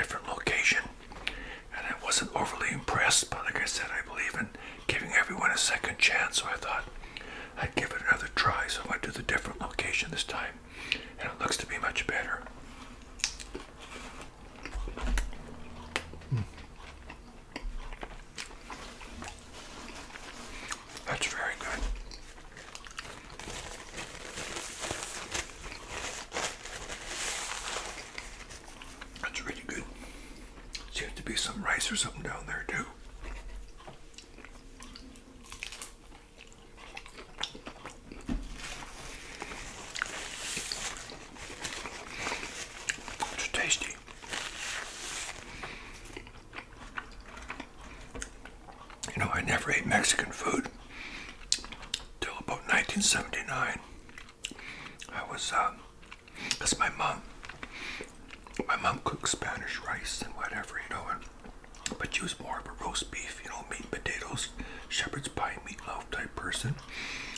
different location, and I wasn't overly impressed, but like I said, I believe in giving everyone a second chance, so I thought I'd give it another try. So I went to the different location this time, and it looks to be much better. That's very good. That's really good. Seems to be some rice or something down there too. It's tasty. You know, I never ate Mexican food till about 1979. I was, because my mom cooked Spanish rice and whatever, you know, but she was more of a roast beef, you know, meat and potatoes, shepherd's pie, meatloaf type person.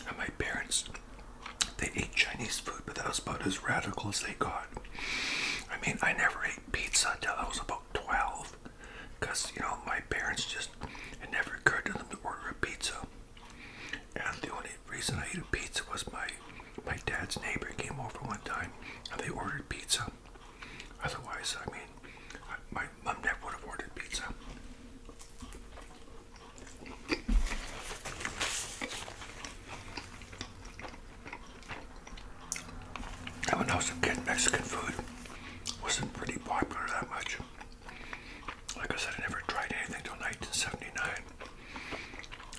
And my parents, they ate Chinese food, but that was about as radical as they got. I mean, I never ate pizza until I was about 12, because, you know, my parents just, it never occurred to them to order a pizza. And the only reason I ate a pizza was my dad's neighbor came over one time, and they ordered pizza. Otherwise, I mean, my mom never would have ordered pizza. And when I was a kid, Mexican food wasn't pretty popular that much. Like I said, I never tried anything till 1979.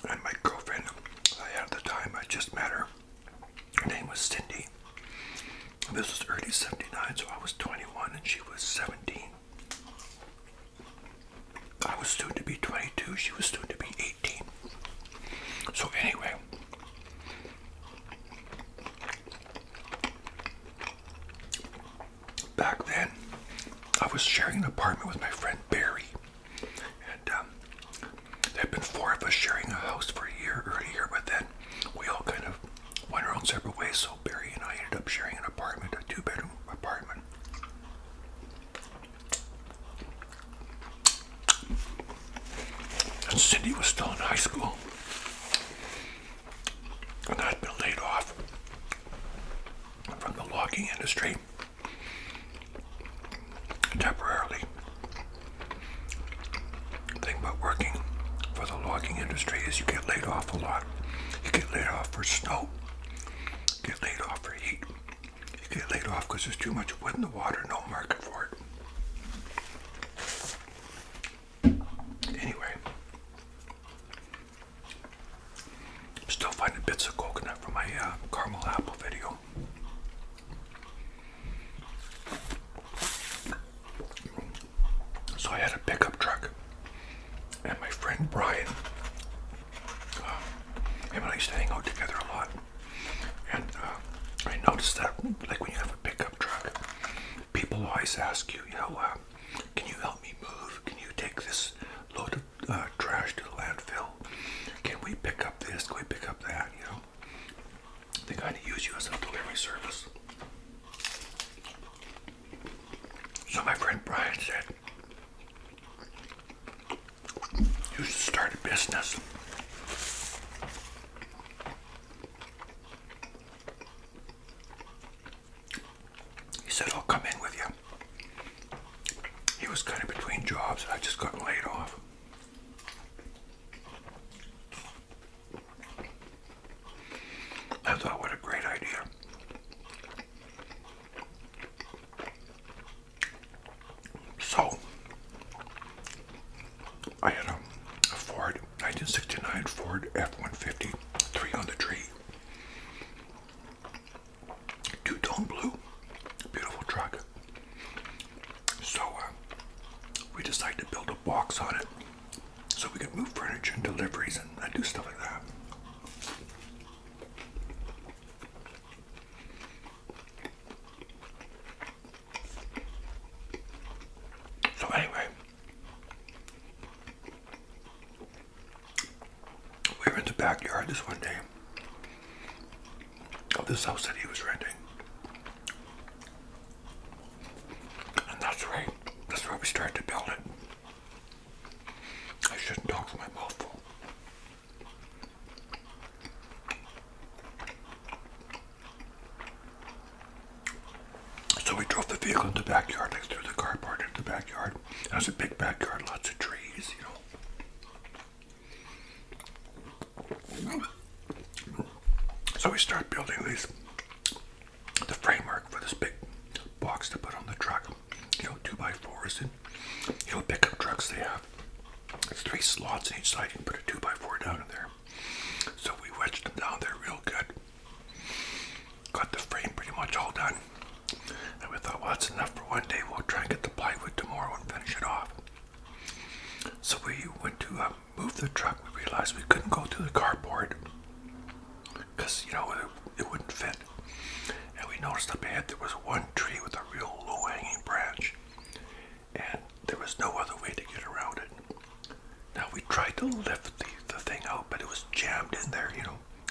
And my girlfriend I had at the time, I just met her. Her name was Cindy. This was early 79, so I was 21 and she was 17. I was soon to be 22, she was soon to be 18. So anyway, back then, I was sharing an apartment with my friend Barry. And there had been 4 of us sharing a house for a year earlier, but then we all kind of went our own separate ways, so Barry and I ended up sharing an apartment, a 2-bedroom apartment. And Cindy was still in high school, and I'd been laid off from the logging industry temporarily. The thing about working for the logging industry is you get laid off a lot. You get laid off for snow, you get laid off for heat, you get laid off because there's too much wood in the water, no market for it. Anyway, I'm still finding bits of coconut from my caramel apple video. So I had a pickup truck, and my friend Brian, him and I used to hang out together a lot. And I noticed that, like, when you have a pickup truck, people always ask you, you know, can you help me move? Can you take this load of trash to the landfill? Can we pick up this? Can we pick up that? You know, they kind of use you as a delivery service. So my friend Brian said, you should start a business. He said, I'll come in with you. He was kind of between jobs. I just got laid off. I thought, what a great idea. So, I had a Ford, 1969 Ford F-150, 3 on the tree. 2-tone blue. Beautiful truck. So, we decided to build a box on it so we could move furniture and deliveries and do stuff like that. So anyway, we were in the backyard this one day of this house that he was renting. And that's where we started to build it. I shouldn't talk with my mouth full. So we drove the vehicle into the backyard, like through the carport into the backyard. It was a big backyard, lots of trees, So we start building the framework for this big box to put on the truck. 2x4s and, pickup trucks they have. There's 3 slots in each side. You can put a 2x4 down in there. So we wedged them down there real good. Got the frame pretty much all done. And we thought, well, that's enough for one day. We'll try and get the plywood tomorrow and finish it off. So we went to move the truck. We realized we couldn't go through the carport because, it wouldn't fit. And we noticed up ahead there was one tree with a real low-hanging branch. And there was no other way to get around it. Now we tried to lift the thing out, but it was jammed in there,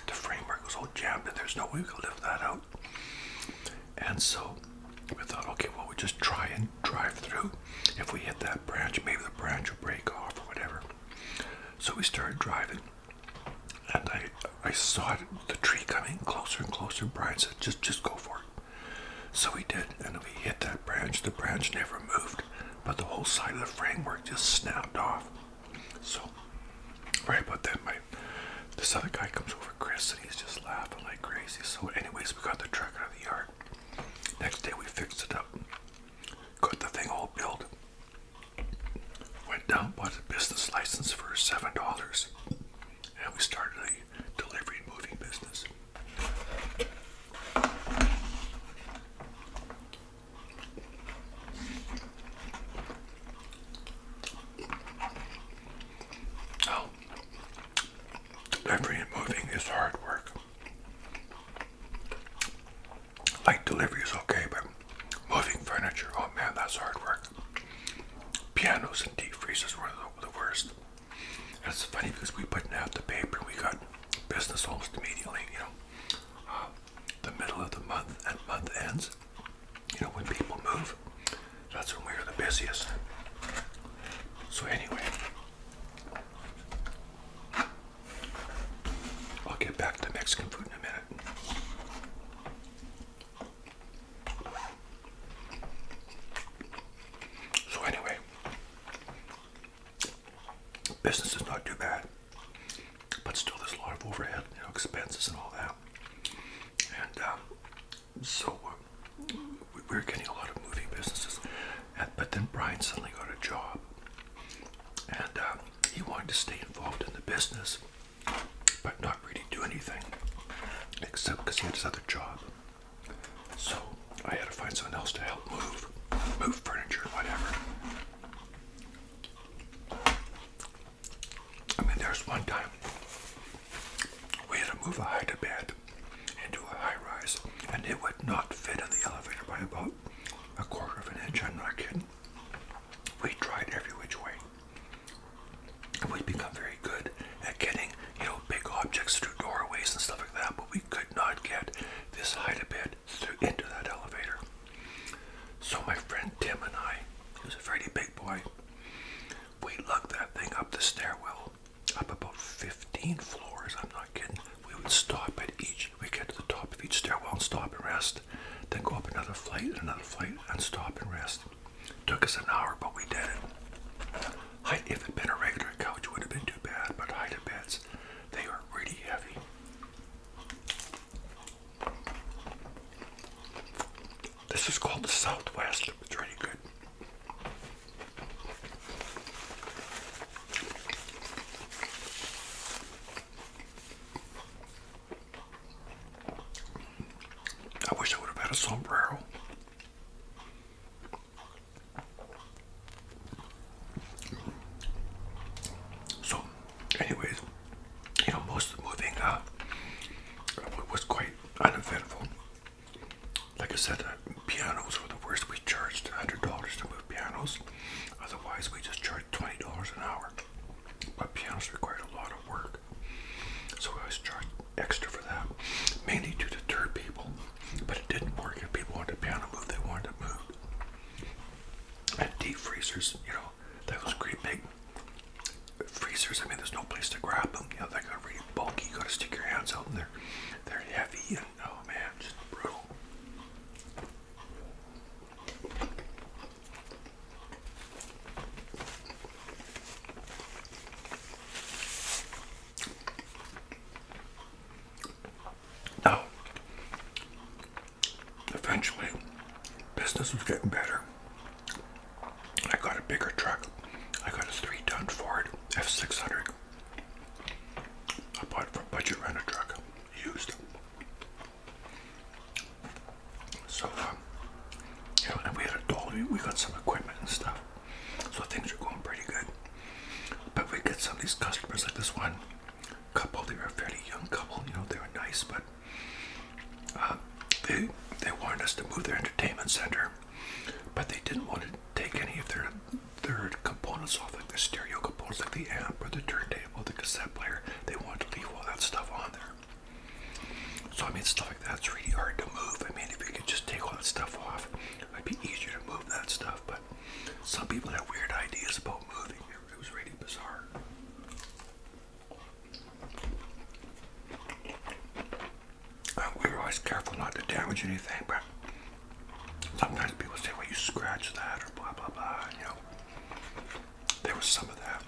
The framework was all jammed in. There's no way we could lift that out. And so we thought, okay, well, we just try and drive through. If we hit that branch, maybe the branch will break off or whatever. So we started driving. And I saw the tree coming closer and closer. Brian said, just go for it. So we did, and we hit that branch. The branch never moved, but the whole side of the framework just snapped off. So right about then, this other guy comes over, Chris, and he's just laughing like crazy. So anyways, we got the truck out of the yard. Next day we fixed it up, got the thing all built. Went down, bought a business license for $7, and we started a delivery and moving business. Well, delivery and moving is hard work. Like delivery is okay, but moving furniture, oh man, that's hard work. Pianos and deep freezers were the worst. And it's funny because we put in out the paper, we got business almost immediately, the middle of the month and month ends, when people move, that's when we're the busiest. So anyway, I'll get back to Mexican food in a minute. So anyway, business is not too bad, but still there's a lot of overhead, expenses and all that. And so we were getting a lot of moving businesses. But then Brian suddenly got a job, and he wanted to stay involved in the business, but not really do anything, except because he had his other job. So I had to find someone else to help move furniture and whatever. I mean, there's one time we had to move a hide-a-bed into a high-rise, and it would not fit in the elevator by about a quarter of an inch. I'm not kidding. We tried every which way. And we'd become very good at getting, big objects through doorways and stuff like that, but we could not get this hide-a-bed into that elevator. So my friend Tim and I, he was a very big boy, we lugged that thing up the stairwell, up about 15 floors, I'm not kidding. We would stop at each, we'd get to the top of each stairwell and stop and rest, then go up another flight and stop and rest. Took us an hour, but we did it. If it had been a regular couch, it would have been too bad, but hide-a-beds, they were really heavy. This is called the Southwest. It's really good. I wish I would have had a sombrero. So, anyways, most of the moving was quite uneventful. Like I said, pianos were the worst. We charged $100 to move pianos. Otherwise, we just charged $20 an hour. But pianos required a lot of work, so I was charged extra for that, mainly to deter people. But it didn't work. If people wanted a piano moved, they wanted it moved. And deep freeze freezers, you know, those great big freezers. I mean, there's no place to grab them. You know, they're really bulky. You gotta stick your hands out, and they're heavy, and oh man, just brutal. Now, eventually, business was getting better. I got a bigger truck. I got a 3-ton Ford F600. I bought it from Budget Rent a Truck, used. So, you know, and we had a dolly. We got some equipment and stuff. So things are going pretty good. But we get some of these customers, like this one couple. They were a fairly young couple. You know, they were nice, but they wanted us to move their entertainment center, but they didn't want to take any of their components off, like the stereo components, like the amp or the turntable, the cassette player. They wanted to leave all that stuff on there. So I mean, stuff like that's really hard to move. I mean, if you could just take all that stuff off, it'd be easier to move that stuff. But some people have weird ideas about moving. It was really bizarre. We were always careful not to damage anything, but sometimes people say, well, you scratch that or blah, blah, blah, you know. There was some of that.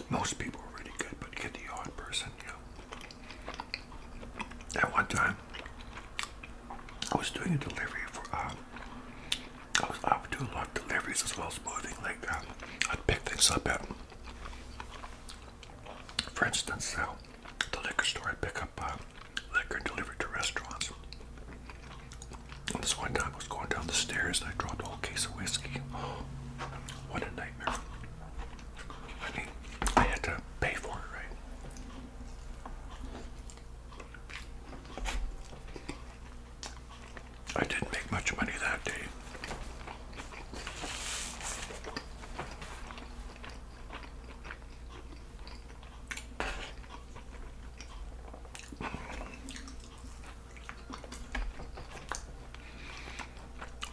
Most people were really good, but you get the odd person, you know. At one time, I was doing a delivery for, I would do a lot of deliveries as well as moving. Like, I'd pick things up at, for instance, the liquor store. I'd pick up liquor and deliver it to restaurants. And this one time I was going down the stairs and I dropped a whole case of whiskey. Oh, what a nightmare. I mean, I had to pay for it, right? I didn't make much money that day.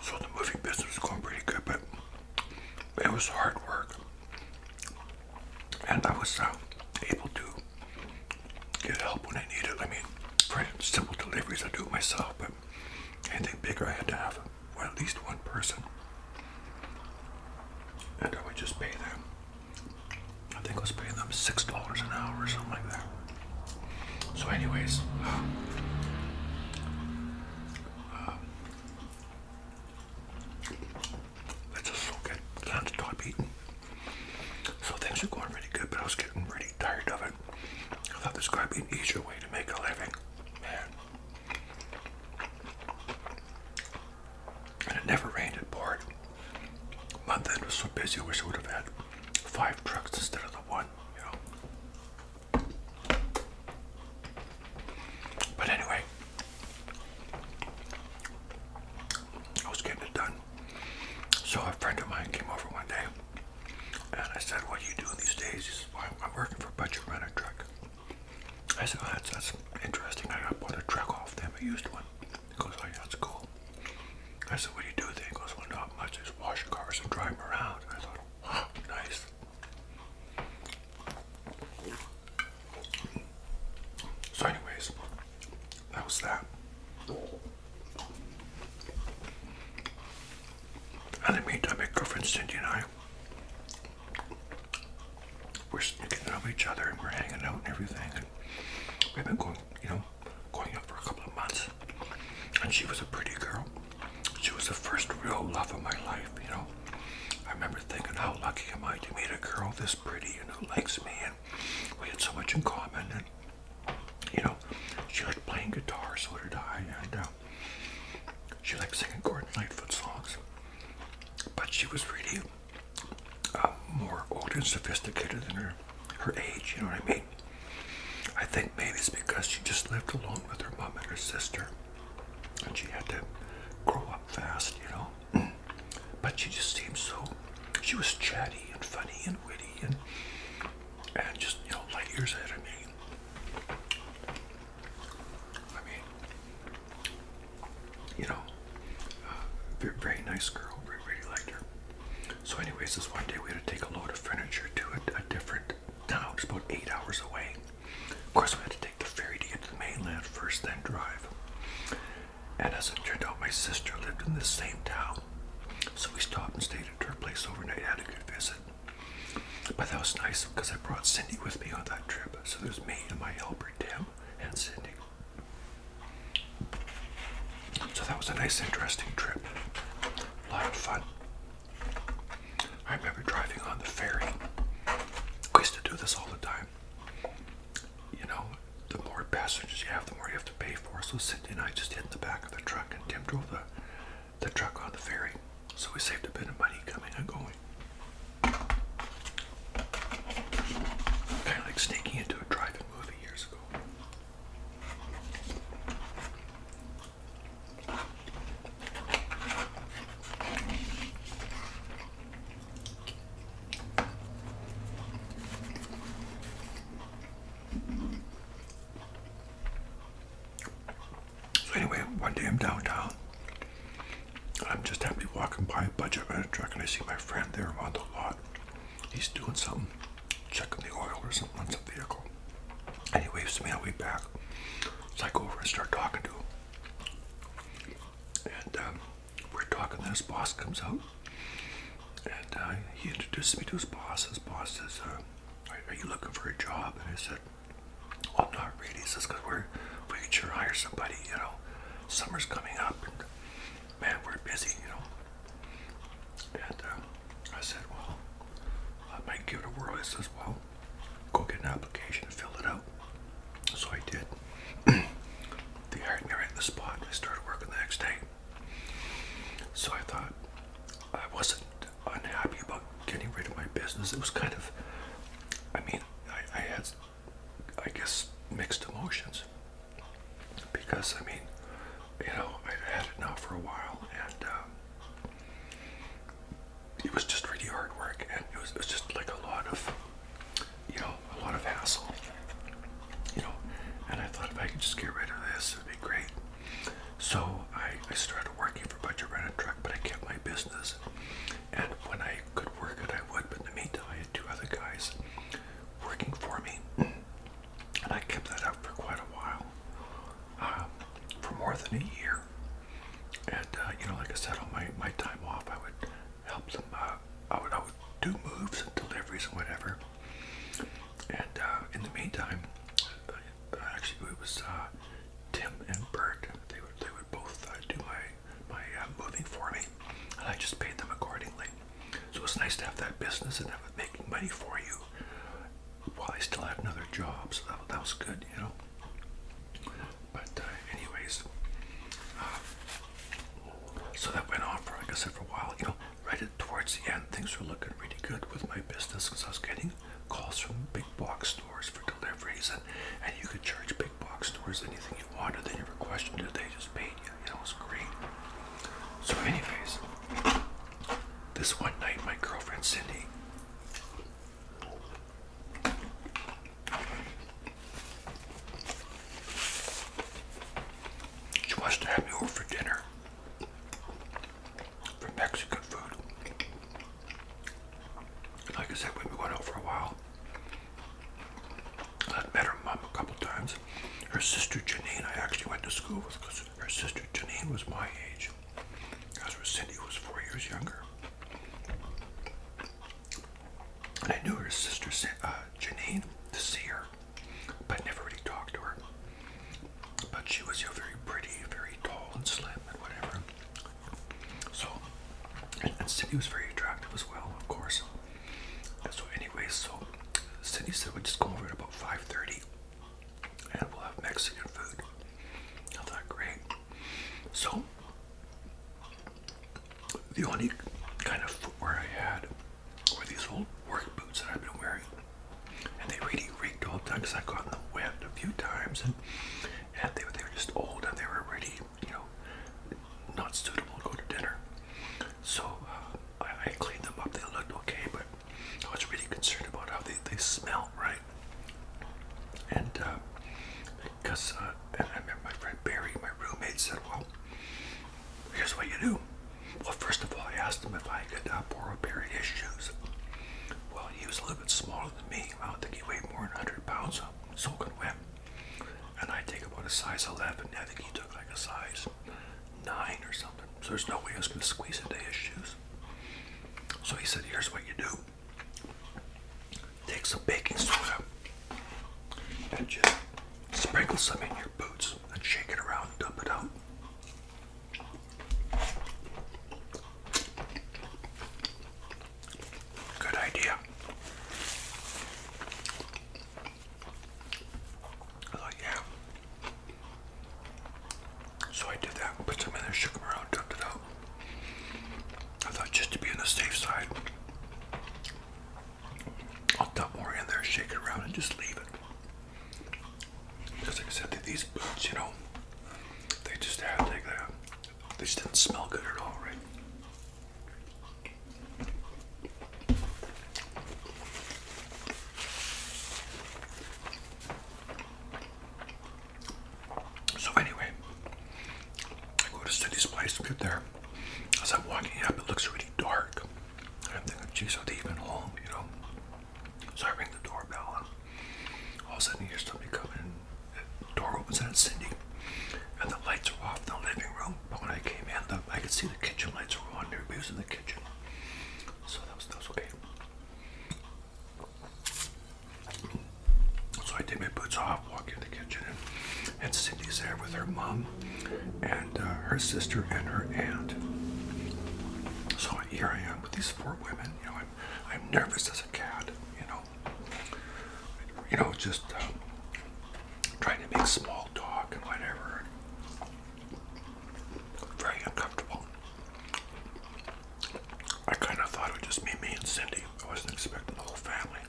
So the movie business was going pretty good, but it was hard work. And I was able to get help when I needed. I mean, for simple deliveries, I do it myself, but anything bigger, I had to have, well, at least one person. And I would just pay them. I think I was paying them $6 an hour or something like that. So anyways, let's just get can't stop eating. So things were going really good, but I was getting really tired of it. I thought there's got to be an easier way to make a living. Man. And it never rained, it poured. Month end was so busy, I wish I would have had 5 trucks instead of the one, you know. But anyway, I was getting it done. So a friend of mine came over one day, and I said, what are you doing these days? He said, well, I'm working for Budget Rent a Truck. I said, oh, that's interesting. I bought a truck off them, a used one. He goes, oh yeah, that's cool. I said, what do you do with it? He goes, well, not much. I just wash cars and drive them around. I thought, oh, nice. So anyways, that was that. And in the meantime, my girlfriend Cindy and I, we're getting to know each other and we're hanging out and everything. And we've been going out for a couple of months. And she was a pretty girl. She was the first real love of my life, you know. I remember thinking, how lucky am I to meet a girl this pretty and who likes me, and we had so much in common. And you know, she liked playing guitar, so did I, and she liked singing Gordon Lightfoot songs. But she was really more older and sophisticated than her age, you know what I mean? I think maybe it's because she just lived alone with her mom and her sister, and she had to grow up fast, you know. But she just seemed she was chatty and funny and witty and just, you know, light years ahead of me. I mean, you know, very, very nice girl, really liked her. So anyways, this one day day we had to take a load of furniture to a different town. It's about 8 hours away. Of course, we had to take the ferry to get to the mainland first, then drive. And as it turned out, my sister lived in the same town. So we stopped and stayed at her place overnight, had a good visit. But that was nice because I brought Cindy with me on that trip. So there's me and my helper, Tim, and Cindy. So that was a nice, interesting trip. A lot of fun. I remember driving on the ferry. We used to do this all the time. You know, the more passengers you have, the more you have to pay for. So Cindy and I just hid in the back of the truck, and Tim drove the truck on the ferry. So we saved a bit of money coming and going. Kind of like sneaking into a drive-in movie years ago. So anyway, one day I'm downtown. I'm just happy to be walking by a budget rent truck, and I see my friend there on the lot. He's doing something, checking the oil or something on some vehicle. And he waves to me on the way back. So I go over and start talking to him. And we're talking, then his boss comes out. And he introduces me to his boss. His boss says, are you looking for a job? And I said, well, not really. He says, because we could sure hire somebody, you know. Summer's coming up, and man, we're busy, you know. And I said, well, I might give it a whirl. He says, well, go get an application and fill it out. So I did. They hired me right in the spot. I started working the next day. So I thought, I wasn't unhappy about getting rid of my business. It was kind of, I mean, I had, I guess, mixed emotions. Because, I mean, you know, I had it now for a while, and it was just really hard work, and it was just like a lot of, you know, a lot of hassle, you know, and I thought if I could just get rid of this, it would be great. So I started working for Budget Rent a Truck, but I kept my business, and when I could work it, I would, but in the meantime, I had 2 other guys working for me, and I kept that up for quite a while, for more than a year. And you know, like I said, on my time off, I would help them. I would do moves and deliveries and whatever. And in the meantime, actually it was Tim and Bert. They would both do my moving for me, and I just paid them accordingly. So it's nice to have that business and have it making money for you while I still had another job. So that was good, you know. But anyways. So that went on for, like I said, for a while. You know, right towards the end, things were looking really good with my business because I was getting calls from big box stores for deliveries, and you could charge big box stores anything you wanted. They never questioned it; they just paid you. You know, it was great. So, anyways, this one night, my girlfriend Cindy, she wants to have me over for dinner. Mexican food. Like I said, we've been going out for a while. I'd met her mom a couple times. Her sister Janine, I actually went to school with because her sister Janine was my age. As her Cindy was 4 years younger. And I knew her sister Janine to see her, but never really talked to her. But she was, you know, very pretty, very tall and slim and whatever. So. And Cindy was very attractive as well, of course. And so anyways, so Cindy said we'd just go over at about 5:30 and we'll have Mexican food. I thought, great. So the only kind of footwear I had were these old work boots that I've been wearing. And they really reeked all the time because I got them wet a few times, and they were just old, and they were already, you know, not suitable to go to dinner. So I cleaned them up. They looked okay, but I was really concerned about how they smelled, right? And because and I remember my friend Barry, my roommate, said, well, here's what you do. Well, first of all, I asked him if I could borrow a pair of his shoes. some in your boots and shake it around and dump it out. Good idea. I thought, yeah. So I did that, put some in there, shook them around, dumped it out. I thought just to be on the safe side, I'll dump more in there, shake it around, and just leave it. Because like I said, these boots, you know, they just had like that. They just didn't smell good at all, right? So anyway, I go to Cindy's place and get there. As I'm walking up, it looks really dark. And I'm thinking, geez, are they even home, you know? So I ring the doorbell and all of a sudden you hear somebody come in. The door opens and it's Cindy. And the lights are off in the living room. But when I came in, I could see the kitchen lights were on. Everybody was in the kitchen. So that was okay. So I take my boots off, walk in the kitchen, and Cindy's there with her mom and her sister and her aunt. So here I am with these 4 women. You know, I'm nervous as a cat. You know, just trying to make small talk and whatever. Very uncomfortable. I kind of thought it would just be me and Cindy. I wasn't expecting the whole family.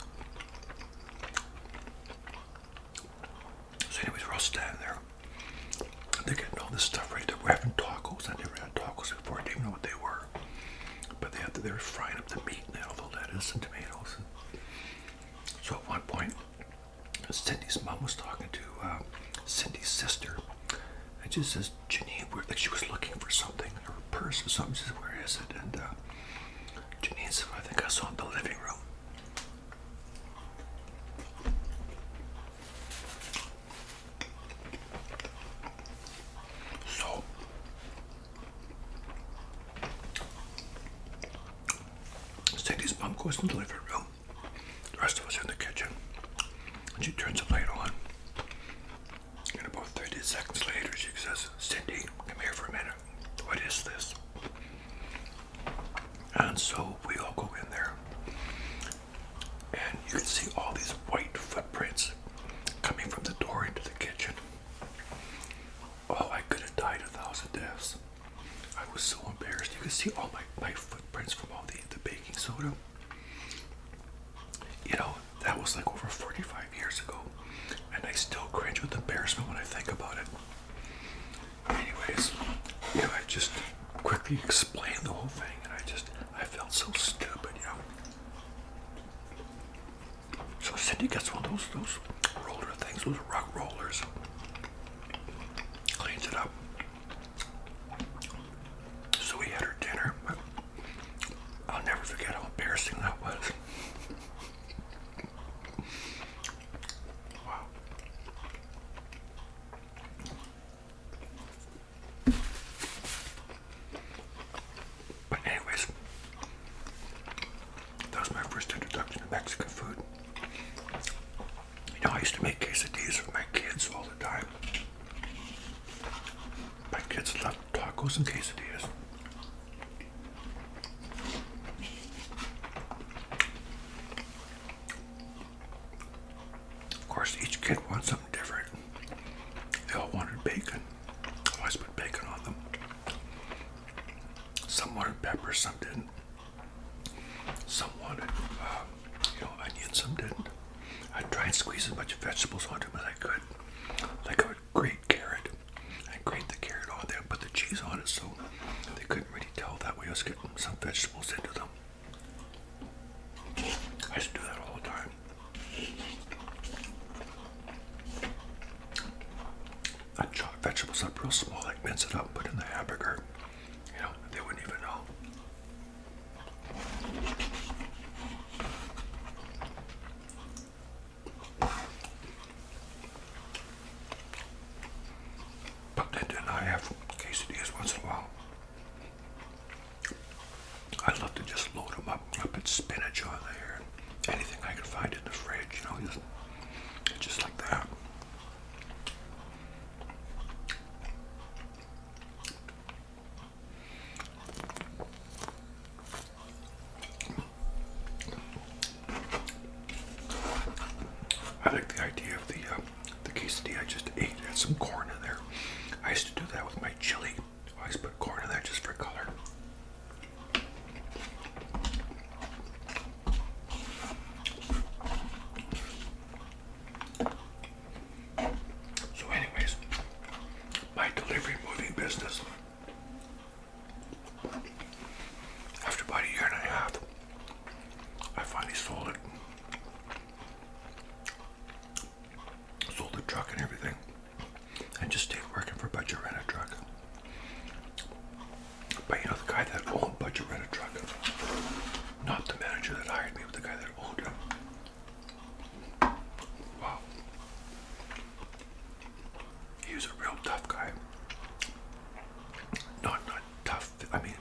So anyways, we're all standing there. They're getting all this stuff ready. We're having tacos. I never had tacos before. I didn't even know what they were. But they were frying up the meat and all the lettuce and tomatoes. So at one point, Cindy's mom was talking to Cindy's sister, and she says, Janine, like she was looking for something in her purse or something. She says, where is it? And Janine said, I think I saw it in the living room. So Cindy's mom goes in the living room. The rest of us are in the kitchen. And she turns the light on. And about 30 seconds later, she says, Cindy, come here for a minute. What is this? And so we all go in there. And you can see all these white footprints coming from the door into the kitchen. Oh, I could have died 1,000 deaths. I was so embarrassed. You can see all my footprints from all the baking soda. You know, that was like over 45 years ago, and I still cringe with embarrassment when I think about it. Anyways, you know, I just quickly explained the whole thing, and I felt so stupid, you know. So Cindy gets one of those roller things, those rug rollers, cleans it up. So we had our dinner, but I'll never forget how embarrassing that was. Mexican food. You know, I used to make quesadillas for my kids all the time. My kids love tacos and quesadillas. Of course, each kid wants something different. They all wanted bacon. I always put bacon on them. Some wanted pepper, some didn't. Some wanted onions, some didn't. I'd try and squeeze as much vegetables onto them as I could. Like I would grate carrot. I'd grate the carrot on there and put the cheese on it so they couldn't really tell that way I was getting some vegetables into them. I used to do that all the time. I'd chop vegetables up real small, like mince it up, put in the hamburger. You know, they wouldn't even know. But then I have quesadillas once in a while. I love to just load them up. I put spinach on there. Anything I can find in the fridge, you know, just like that. I like the idea of the quesadilla I just ate. It had some corn in there. I used to do that with my chili. I always put corn in there just for color. So anyways, my delivery moving business, after about a year and a half, I finally sold it. Sold the truck and everything, and just stayed working for Budget Rent a Truck. But you know, the guy that owned Budget Rent a Truck, not the manager that hired me, but the guy that owned it. Wow. He was a real tough guy. Not tough, I mean,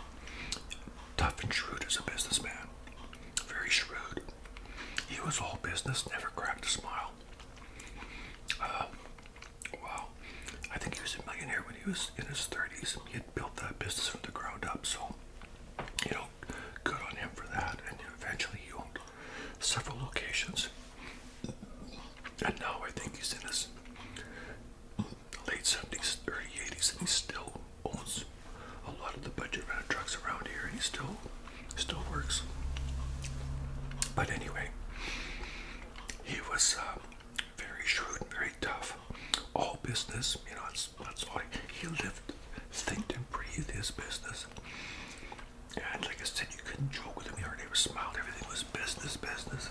tough and shrewd as a businessman. Very shrewd. He was all business, never cracked a smile. Wow. I think he was a millionaire when he was in his 30s. He had built that business from the ground up, so, you know, good on him for that. And eventually he owned several locations. And now I think he's in his late 70s, early 80s, and he still owns a lot of the Budget Rent trucks around here, and he still works. But anyway, he was very shrewd and very tough. All business, you know, that's all he lived, thinked, and breathed his business. And like I said, you couldn't joke with him. He hardly ever smiled. Everything was business,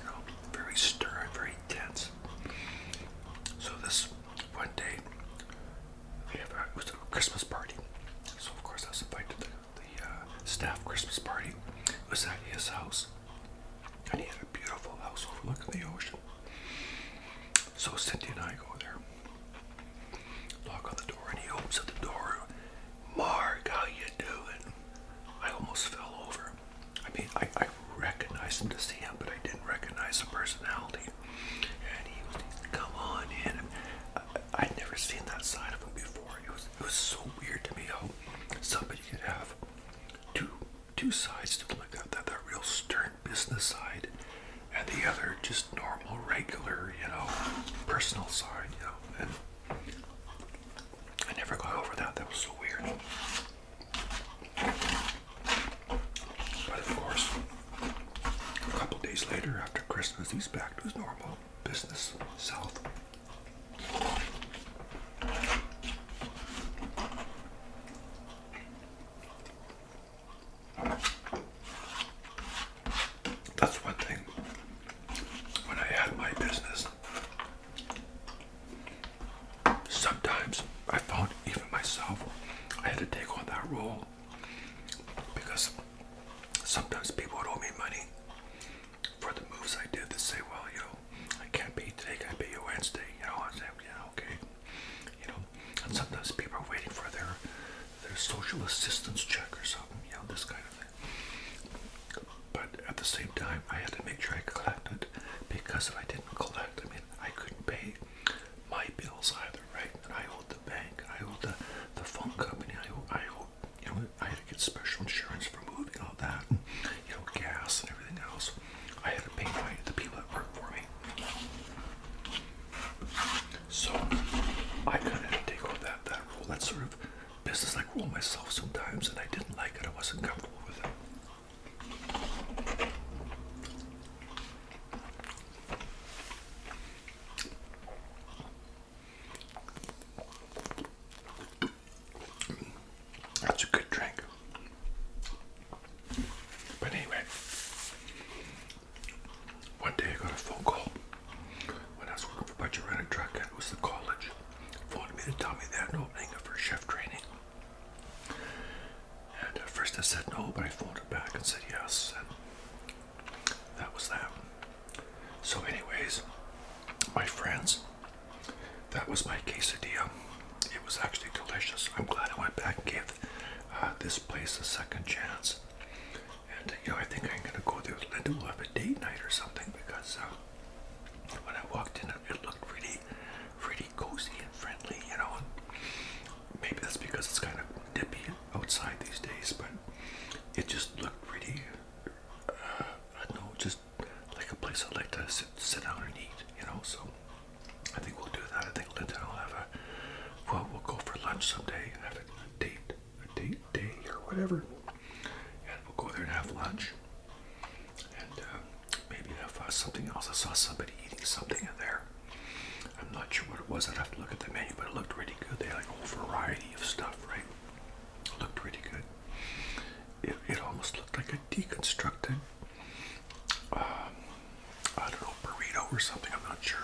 you know, very stern, very tense. So this one day, it was a Christmas party. So of course I was invited to the staff Christmas party. It was at his house. And he had a beautiful house overlooking the ocean. So Cynthia and I go there. Knock on the door, and he opens up the door. Mark, how you doing? I almost fell over. I mean, I recognized him to see him, but I didn't recognize the personality. And he was, come on in. I'd never seen that side of him before. It was so weird to me how somebody could have two sides to look at, that real stern business side, and the other just normal, regular, you know, personal side, you know. And I never got over that. That was so weird. But of course, a couple days later, after Christmas, he's back to his normal business self. That's one thing. When I had my business, sometimes I found even myself, I had to take on that role, because sometimes people would owe me money for the moves I did. They say, well, you know, I can't pay you today, can I pay you Wednesday? You know, I say, yeah, okay. You know, and sometimes people are waiting for their social assistance check or something, you know, this kind of thing. But at the same time, I had to make sure I collected, because if I didn't collect, I mean, I couldn't pay my bills either, right? And I owed the bank, I owed the phone company, I owed, you know, I had to get special insurance for moving, all that, and, you know, gas and everything else. I had to pay the people that work for me. So I kind of had to take on that role, that sort of business-like role myself sometimes, and I didn't like it. I wasn't comfortable with it. That's a good drink. But anyway, one day I got a phone call when I was working for Budget Rent a Truck, and it was the college. Phoned me to tell me they had an opening for chef training. And at first I said no, but I phoned it back and said yes, and that was that. So anyways, my friends, that was my quesadilla. It was actually delicious. I'm glad I went back and gave this place a second chance. And you know, I think I'm gonna go there with Linda. We'll have a date night or something, because when I walked in, it looked really, really cozy and friendly, you know. And maybe that's because it's kind of dippy outside these days, but it just looked really, I don't know, just like a place I'd like to sit down and eat, you know. So I think we'll do that. I think Linda and I'll have we'll go for lunch someday and have a date day or whatever. And we'll go there and have lunch. And maybe have something else. I saw somebody eating something in there. I'm not sure what it was. I'd have to look at the menu, but it looked really good. They had like a whole variety of stuff, right? It looked really good. It almost looked like a deconstructed, I don't know, burrito or something. I'm not sure.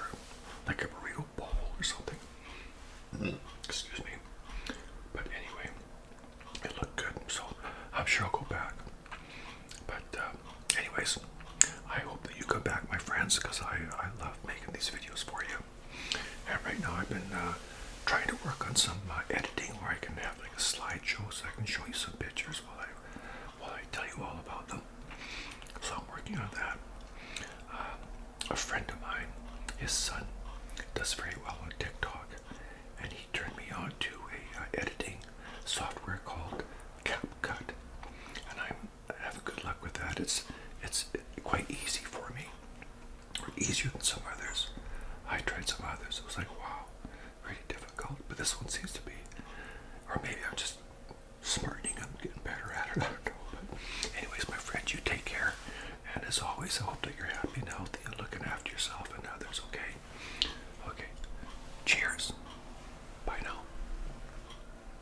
Like a burrito bowl or something. Excuse me. But anyway, it looked good. So I'm sure I'll go back. But anyways, I hope that you come back, my friends, because I love making these videos for you. And right now I've been trying to work on some editing where I can have like a slideshow so I can show you some pictures while I tell you all about them. So I'm working on that. A friend of mine, his son, does very well on TikTok, and he turned me on to a editing software called CapCut, and I have good luck with that. It's quite easy for me, or easier than some others. I tried some others. It was like, wow, really difficult. But this one seems to be, or maybe I'm just smartening. I'm getting better at it. I don't know. But anyways, my friend, you take care. And as always, I hope that you're happy and healthy and looking after yourself and others.